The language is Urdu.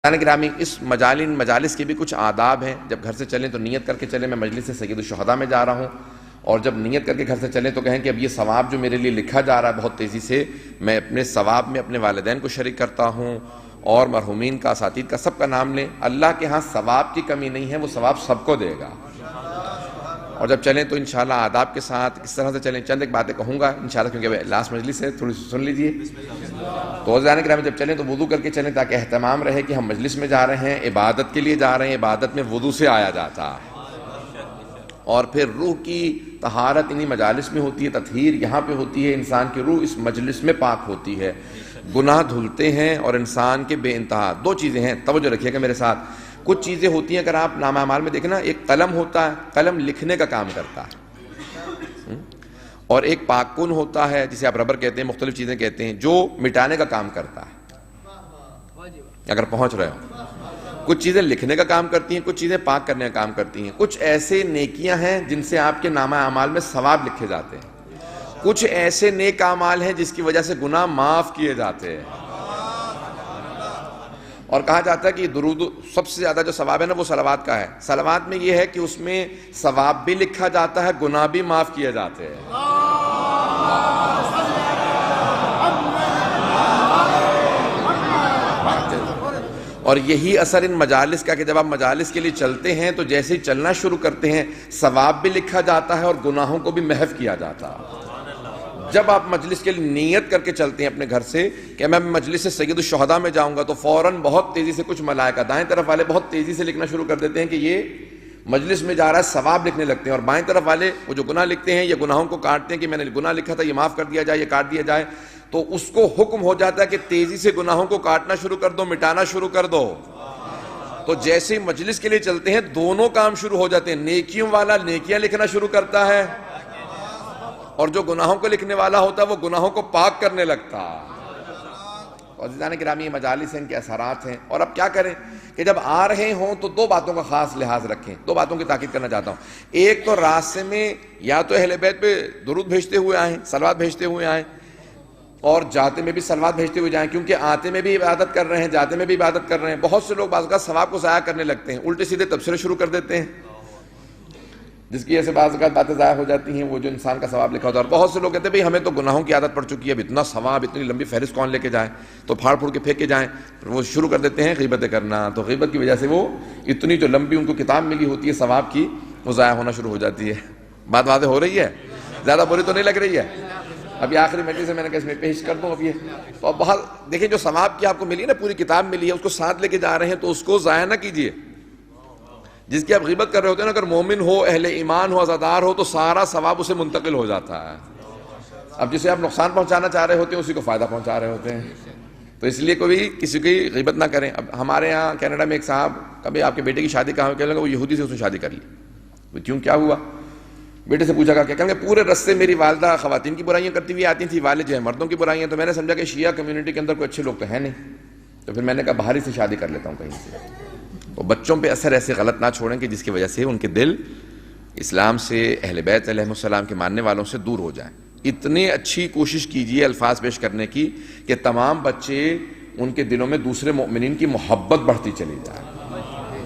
گرامی، اس مجالس کے بھی کچھ آداب ہیں. جب گھر سے چلیں تو نیت کر کے چلیں میں مجلس سید الشہداء میں جا رہا ہوں، اور جب نیت کر کے گھر سے چلیں تو کہیں کہ اب یہ ثواب جو میرے لیے لکھا جا رہا ہے بہت تیزی سے، میں اپنے ثواب میں اپنے والدین کو شریک کرتا ہوں اور مرحومین کا، اساتید کا، سب کا نام لیں. اللہ کے ہاں ثواب کی کمی نہیں ہے، وہ ثواب سب کو دے گا. اور جب چلیں تو انشاءاللہ آداب کے ساتھ کس طرح سے چلیں. چند ایک باتیں کہوں گا انشاءاللہ، کیونکہ لاسٹ مجلس ہے، تھوڑی سی سن لیجئے. تو عزیزان کرام، جب چلیں تو وضو کر کے چلیں تاکہ اہتمام رہے کہ ہم مجلس میں جا رہے ہیں، عبادت کے لیے جا رہے ہیں. عبادت میں وضو سے آیا جاتا ہے، اور پھر روح کی طہارت انہی مجالس میں ہوتی ہے، تطہیر یہاں پہ ہوتی ہے. انسان کی روح اس مجلس میں پاک ہوتی ہے، گناہ دھلتے ہیں اور انسان کے بے انتہا. دو چیزیں ہیں، توجہ رکھیے گا میرے ساتھ. کچھ چیزیں ہوتی ہیں، اگر آپ نامہ اعمال میں دیکھیں نا، ایک قلم ہوتا ہے، قلم لکھنے کا کام کرتا ہے، اور ایک پاک کن ہوتا ہے جسے آپ ربر کہتے ہیں، مختلف چیزیں کہتے ہیں، جو مٹانے کا کام کرتا ہے. اگر پہنچ رہے ہو، کچھ چیزیں لکھنے کا کام کرتی ہیں، کچھ چیزیں پاک کرنے کا کام کرتی ہیں. کچھ ایسے نیکیاں ہیں جن سے آپ کے نامہ اعمال میں ثواب لکھے جاتے ہیں، کچھ ایسے نیک اعمال ہیں جس کی وجہ سے گناہ معاف کیے جاتے ہیں. اور کہا جاتا ہے کہ درود سب سے زیادہ جو ثواب ہے نا وہ صلوات کا ہے. صلوات میں یہ ہے کہ اس میں ثواب بھی لکھا جاتا ہے، گناہ بھی معاف کیے جاتے ہیں. اور یہی اثر ان مجالس کا کہ جب آپ مجالس کے لیے چلتے ہیں تو جیسے ہی چلنا شروع کرتے ہیں ثواب بھی لکھا جاتا ہے اور گناہوں کو بھی محو کیا جاتا ہے. جب آپ مجلس کے لیے نیت کر کے چلتے ہیں اپنے گھر سے کہ میں مجلس سید الشہداء میں جاؤں گا، تو فوراً بہت تیزی سے کچھ ملائکہ دائیں طرف والے بہت تیزی سے لکھنا شروع کر دیتے ہیں کہ یہ مجلس میں جا رہا ہے، ثواب لکھنے لگتے ہیں. اور بائیں طرف والے وہ جو گناہ لکھتے ہیں، یہ گناہوں کو کاٹتے ہیں کہ میں نے گناہ لکھا تھا، یہ معاف کر دیا جائے، یہ کاٹ دیا جائے. تو اس کو حکم ہو جاتا ہے کہ تیزی سے گناہوں کو کاٹنا شروع کر دو، مٹانا شروع کر دو. تو جیسے ہی مجلس کے لیے چلتے ہیں دونوں کام شروع ہو جاتے ہیں. نیکیوں والا نیکیاں لکھنا شروع کرتا ہے، اور جو گناہوں کو لکھنے والا ہوتا ہے وہ گناہوں کو پاک کرنے لگتا. عزیزان گرامی، یہ مجالس ہیں، ان کے اثرات ہیں. اور اب کیا کریں کہ جب آ رہے ہوں تو دو باتوں کا خاص لحاظ رکھیں. دو باتوں کی تاکید کرنا چاہتا ہوں. ایک تو راستے میں یا تو اہل بیت پہ درود بھیجتے ہوئے آئیں، صلوات بھیجتے ہوئے آئیں، اور جاتے میں بھی صلوات بھیجتے ہوئے جائیں، کیونکہ آتے میں بھی عبادت کر رہے ہیں، جاتے میں بھی عبادت کر رہے ہیں. بہت سے لوگ بعض اوقات ثواب کو ضائع کرنے لگتے ہیں، الٹے سیدھے تبصرے شروع کر دیتے ہیں، جس کی ایسے بعض اوقات باتیں ضائع ہو جاتی ہیں، وہ جو انسان کا ثواب لکھا ہوتا ہے. اور بہت سے لوگ کہتے ہیں بھئی ہمیں تو گناہوں کی عادت پڑ چکی ہے، اب اتنا ثواب، اتنی لمبی فہرست کون لے کے جائے، تو پھاڑ پھوڑ کے پھینک کے جائیں. وہ شروع کر دیتے ہیں غیبتیں کرنا، تو غیبت کی وجہ سے وہ اتنی جو لمبی ان کو کتاب ملی ہوتی ہے ثواب کی، وہ ضائع ہونا شروع ہو جاتی ہے. بات واضح ہو رہی ہے؟ زیادہ بری تو نہیں لگ رہی ہے؟ ابھی آخری مجلس سے میں نے کہا اس میں پیش کر دوں. اب یہ تو اب بہت دیکھیں، جو ثواب کی آپ کو ملی ہے نا، پوری کتاب ملی ہے، اس کو ساتھ لے کے جا رہے ہیں تو اس کو ضائع نہ کیجیے. جس کی آپ غیبت کر رہے ہوتے ہیں نا، اگر مومن ہو، اہل ایمان ہو، عزادار ہو، تو سارا ثواب اسے منتقل ہو جاتا ہے. اب جسے آپ نقصان پہنچانا چاہ رہے ہوتے ہیں اسی کو فائدہ پہنچا رہے ہوتے ہیں. تو اس لیے کوئی کسی کی غیبت نہ کریں. اب ہمارے یہاں کینیڈا میں ایک صاحب، کبھی آپ کے بیٹے کی شادی کہاں کہنے لگا وہ یہودی سے اس نے شادی کر لی. کیوں، کیا ہوا؟ بیٹے سے پوچھا کہ کہیں گے پورے رستے میری والدہ خواتین کی برائیاں کرتی ہوئی آتی تھیں، والد جو ہے مردوں کی برائیاں. تو میں نے سمجھا کہ شیعہ کمیونٹی کے اندر کوئی اچھے لوگ تو ہیں نہیں، تو پھر میں نے کہا باہر ہی سے شادی کر لیتا ہوں کہیں سے. تو بچوں پہ اثر ایسے غلط نہ چھوڑیں کہ جس کی وجہ سے ان کے دل اسلام سے، اہل بیت علیہ السلام کے ماننے والوں سے دور ہو جائیں. اتنی اچھی کوشش کیجئے الفاظ پیش کرنے کی کہ تمام بچے، ان کے دلوں میں دوسرے مومنین کی محبت بڑھتی چلی جائے.